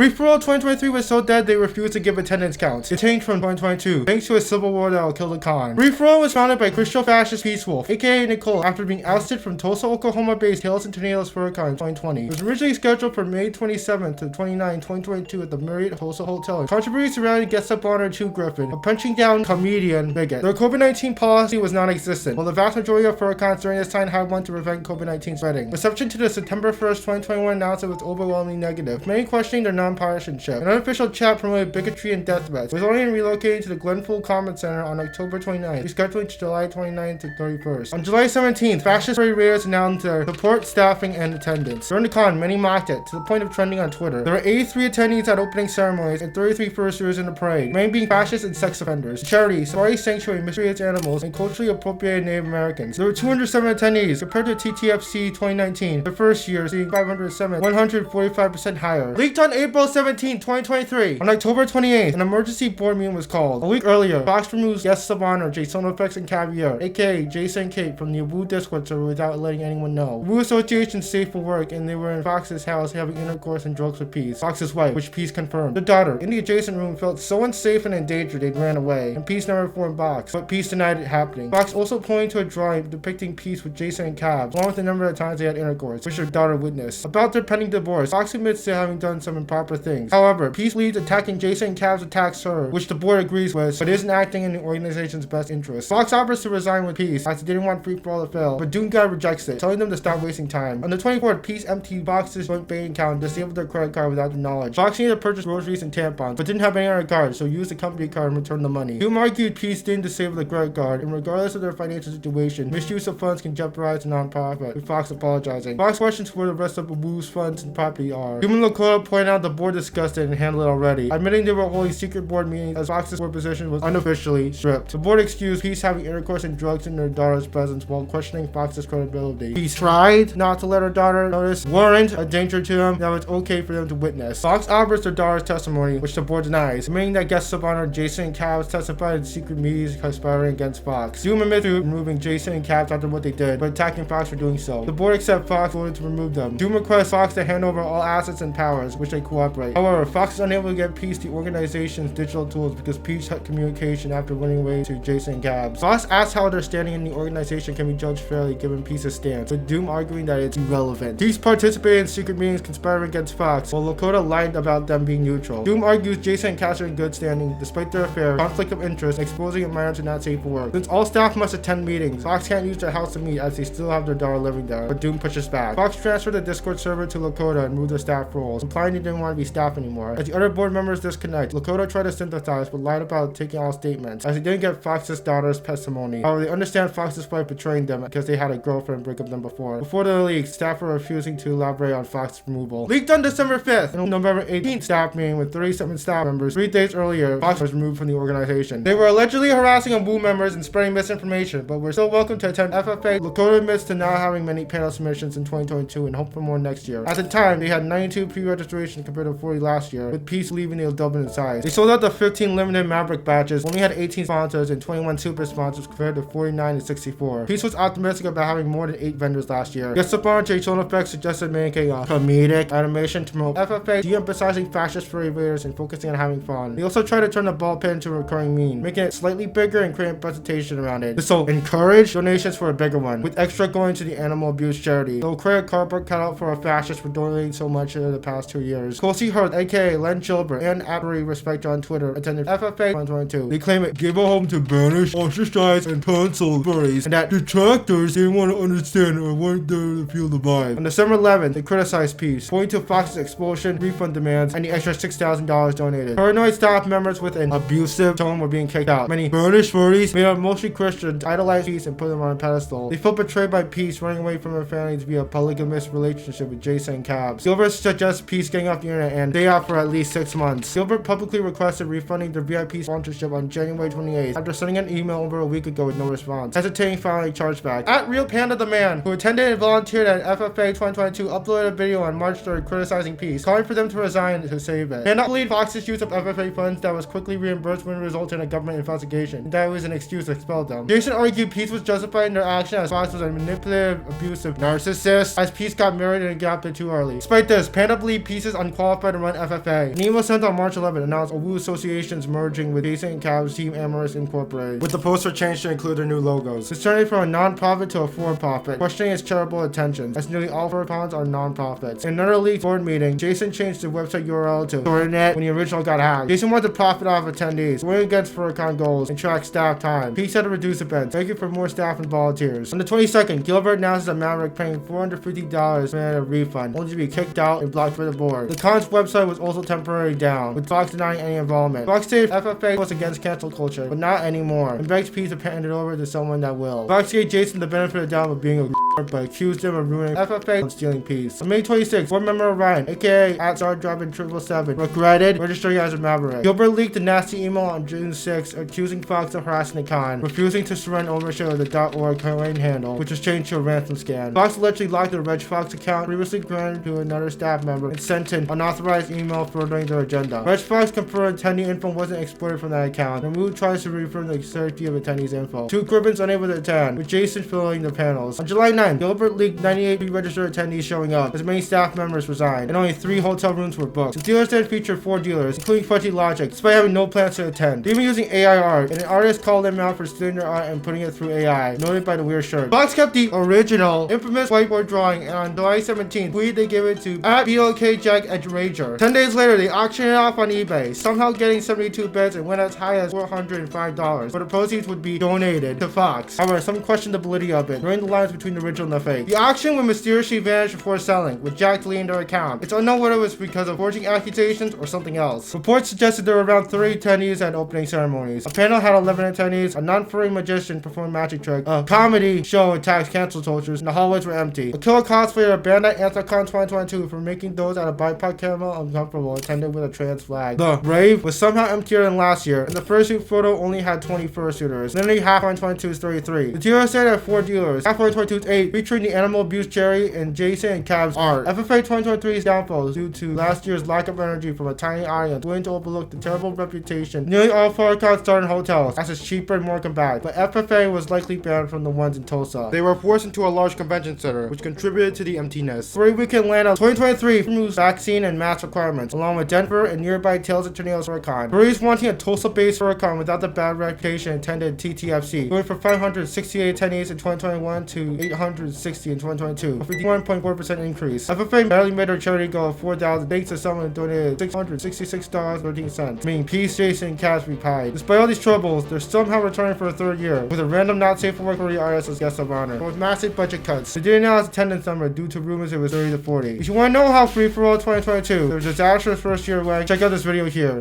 Free-for-all 2023 was so dead they refused to give attendance counts. It changed from 2022, thanks to a civil war that will kill the con. Free-for-all was founded by christofascist PeaceWolf, aka Nicole, after being ousted from Tulsa, Oklahoma-based Tales and Tornadoes FurCon in 2020. It was originally scheduled for May 27th to 29, 2022 at the Marriott Tulsa Hotel. Controversy surrounding guest of honor Chu Griffin, a punching down comedian bigot. Their COVID-19 policy was non-existent, while the vast majority of FurCons during this time had one to prevent COVID-19 spreading. Reception to the September 1st, 2021 announcement was overwhelmingly negative, with many questioning their non-partisanship. An unofficial chat promoted bigotry and death threats, resulting in relocating to the Glenpool Commons Center on October 29th, rescheduling to July 29th to 31st. On July 17th, fascist parade raiders announced their support, staffing, and attendance. During the con, many mocked it, to the point of trending on Twitter. There were 83 attendees at opening ceremonies and 33 first-years in the parade, many being fascists and sex offenders. Charity, Safari Sanctuary mistreats animals, and culturally appropriated Native Americans. There were 207 attendees, compared to TTFC 2019, the first year seeing 507, 145% higher. Leaked on April 17, 2023. On October 28th, an emergency board meeting was called. A week earlier, Fox removes guests of honor JasonaFex and Caviar, aka Jason and Kate, from the Abu Discord server without letting anyone know. Abu Association stayed for work, and they were in Fox's house having intercourse and drugs with Peace, Fox's wife, which Peace confirmed. The daughter, in the adjacent room, felt so unsafe and endangered they ran away, and Peace never informed Fox, but Peace denied it happening. Fox also pointed to a drawing depicting Peace with Jason and Cabs, along with the number of times they had intercourse, which her daughter witnessed. About their pending divorce, Fox admits to having done some improper things. However, Peace believes attacking Jason and Cabs attacks her, which the board agrees with, but isn't acting in the organization's best interest. Fox offers to resign with Peace, as they didn't want free-for-all to fail, but Doom Guy rejects it, telling them to stop wasting time. On the 24th, Peace emptied Fox's joint bank account and disabled their credit card without their knowledge. Fox needed to purchase groceries and tampons, but didn't have any other cards, so used the company card and returned the money. Doom argued Peace didn't disable the credit card, and regardless of their financial situation, misuse of funds can jeopardize the non-profit, with Fox apologizing. Fox questions where the rest of Abu's funds and property are. Doom and Lakota pointed out the board discussed it and handled it already, admitting they were holding secret board meetings as Fox's board position was unofficially stripped. The board excused Peace having intercourse and drugs in their daughter's presence while questioning Fox's credibility. Peace tried not to let her daughter notice weren't a danger to them, that was okay for them to witness. Fox offers their daughter's testimony, which the board denies, admitting that guests of honor Jason and Cabs testified in secret meetings conspiring against Fox. Doom admits to removing Jason and Cabs after what they did, but attacking Fox for doing so. The board accepts Fox voted to remove them. Doom requests Fox to hand over all assets and powers, which they cooperate. However, Fox is unable to get Peace the organization's digital tools because Peace had communication after running away to Jason and Cabs. Fox asks how their standing in the organization can be judged fairly given Peace's stance, with Doom arguing that it's irrelevant. Peace participated in secret meetings conspiring against Fox, while Lakota lied about them being neutral. Doom argues Jason and Cabs are in good standing despite their affair, conflict of interest, exposing a minor to not safe for work. Since all staff must attend meetings, Fox can't use their house to meet as they still have their daughter living there, but Doom pushes back. Fox transferred the Discord server to Lakota and moved their staff roles, implying they didn't want to be staff anymore. As the other board members disconnect, Lakota tried to sympathize but lied about taking all statements, as they didn't get Fox's daughter's testimony. However, they understand Fox's wife betraying them because they had a girlfriend break up them before. Before the leak, staff were refusing to elaborate on Fox's removal. Leaked on December 5th, in November 18th staff meeting with 37 staff members. 3 days earlier, Fox was removed from the organization. They were allegedly harassing Abu members and spreading misinformation, but were still welcome to attend FFA. Lakota admits to not having many panel submissions in 2022 and hope for more next year. At the time, they had 92 pre-registrations compared to 40 last year, with Peace leaving they doubled in size. They sold out the 15 limited Maverick badges, only had 18 sponsors and 21 super sponsors compared to 49 and 64. Peace was optimistic about having more than 8 vendors last year. Guest of honor JasonaFex suggested making a comedic animation to promote FFA, de-emphasizing fascist furry raiders and focusing on having fun. They also tried to turn the ball pit into a recurring meme, making it slightly bigger and creating a presentation around it. This will encourage donations for a bigger one, with extra going to the animal abuse charity. They'll create a cardboard cutout for a fascist for donating so much in the past 2 years. Colsey Hurd, aka Len Gilbert, and Avery Respect on Twitter attended FFA 2022. They claim it gave a home to banished, ostracized, and canceled furries, and that detractors didn't want to understand or weren't there to feel the vibe. On December 11th, they criticized Peace, pointing to Fox's expulsion, refund demands, and the extra $6,000 donated. Paranoid staff members with an abusive tone were being kicked out. Many banished furries, made up mostly Christians, idolized Peace and put them on a pedestal. They felt betrayed by Peace, running away from their families via a polygamous relationship with Jason and Cabs. Gilbert suggests Peace getting off the internet and stay out for at least 6 months. Gilbert publicly requested refunding their VIP sponsorship on January 28th after sending an email over a week ago with no response, hesitating filing a chargeback. At Real Panda the Man, who attended and volunteered at FFA 2022, uploaded a video on March 3rd criticizing Peace, calling for them to resign to save it. Panda believed Fox's use of FFA funds that was quickly reimbursed when it resulted in a government investigation, and that it was an excuse to expel them. Jason argued Peace was justified in their action as Fox was a manipulative, abusive narcissist, as Peace got married and adopted too early. Despite this, Panda believed Peace's unqualified qualified to run FFA. An email sent on March 11 announced Owu Associations merging with Jason and Cavs Team Amherst Incorporated, with the poster changed to include their new logos. It's turning from a non-profit to a for-profit, questioning its charitable intentions, as nearly all for-profits are non-profits. In another leaked board meeting, Jason changed the website URL to Storynet when the original got hacked. Jason wanted to profit off attendees, going against FurCon goals, and track staff time. Peace had to reduce events, making for more staff and volunteers. On the 22nd, Gilbert announces that Maverick paying $450 for a refund, only to be kicked out and blocked by the board. The con's website was also temporarily down, with Fox denying any involvement. Fox stated FFA was against cancel culture, but not anymore, and begs Peace to hand it over to someone that will. Fox gave Jason the benefit of the doubt of being a but accused him of ruining FFA and stealing Peace. On May 26, board member Ryan, aka at StarDriving777, regretted registering as a Maverick. Gilbert leaked a nasty email on June 6, accusing Fox of harassing the con, refusing to surrender ownership of the .org campaign handle, which was changed to a ransom scan. Fox allegedly locked the Reg Fox account previously granted to another staff member and sent an unauthorized email furthering their agenda. Reg Fox confirmed attendee info wasn't exported from that account, and Wu tries to reaffirm the safety of attendees' info. Two Gribbons unable to attend, with Jason filling the panels. On July 9, Gilbert leaked 98 pre-registered attendees showing up, as many staff members resigned, and only 3 hotel rooms were booked. The dealer stand featured 4 dealers, including Fudgy Logic, despite having no plans to attend. They were using AI art, and an artist called them out for stealing their art and putting it through AI, noted by the weird shirt. Fox kept the original, infamous whiteboard drawing, and on July 17th, they gave it to @BLKJackEdgeRager. 10 days later, they auctioned it off on eBay, somehow getting 72 bids and went as high as $405, but the proceeds would be donated to Fox. However, some questioned the validity of it, blurring the lines between the original and the fake. The auction would mysteriously vanish before selling, with Jack deleting their account. It's unknown whether it was because of forging accusations or something else. Reports suggested there were around 30 attendees at opening ceremonies. A panel had 11 attendees, a non-furry magician performed magic trick, a comedy show attacks cancel cultures, and the hallways were empty. A killer cosplayer abandoned AnthraCon 2022 for making those at a BIPOC caramel uncomfortable, attended with a trans flag. The rave was somehow emptier than last year, and the fursuit photo only had 20 fursuiters. Nearly half on 22's 33. The dealer said at 4 dealers, half on 22's 8, featuring the animal abuse cherry and Jason and Cavs art. FFA 2023's downfall is due to last year's lack of energy from a tiny audience willing to overlook the terrible reputation nearly all FurCons started in hotels, as it's cheaper and more compact, but FFA was likely banned from the ones in Tulsa. They were forced into a large convention center, which contributed to the emptiness. For a week in Atlanta, 2023 removes vaccine and mask requirements, along with Denver and nearby Tales of Tornadoes FurCon. Furries wanting a Tulsa-based FurCon without the bad reputation attended TTFC, going from 568 attendees in 2021 to 860 in 2022, a 51.4% increase. FFA barely made their charity goal of $4,000 thanks to someone who donated $666.13, meaning Peace, Jason, and Cavs replied. Despite all these troubles, they're somehow returning for a 3rd year, with a random not safe for work artist as guest of honor, but with massive budget cuts. They didn't announce attendance number due to rumors it was 30 to 40. If you want to know how free for all 2022, there was a disastrous first year away, check out this video here.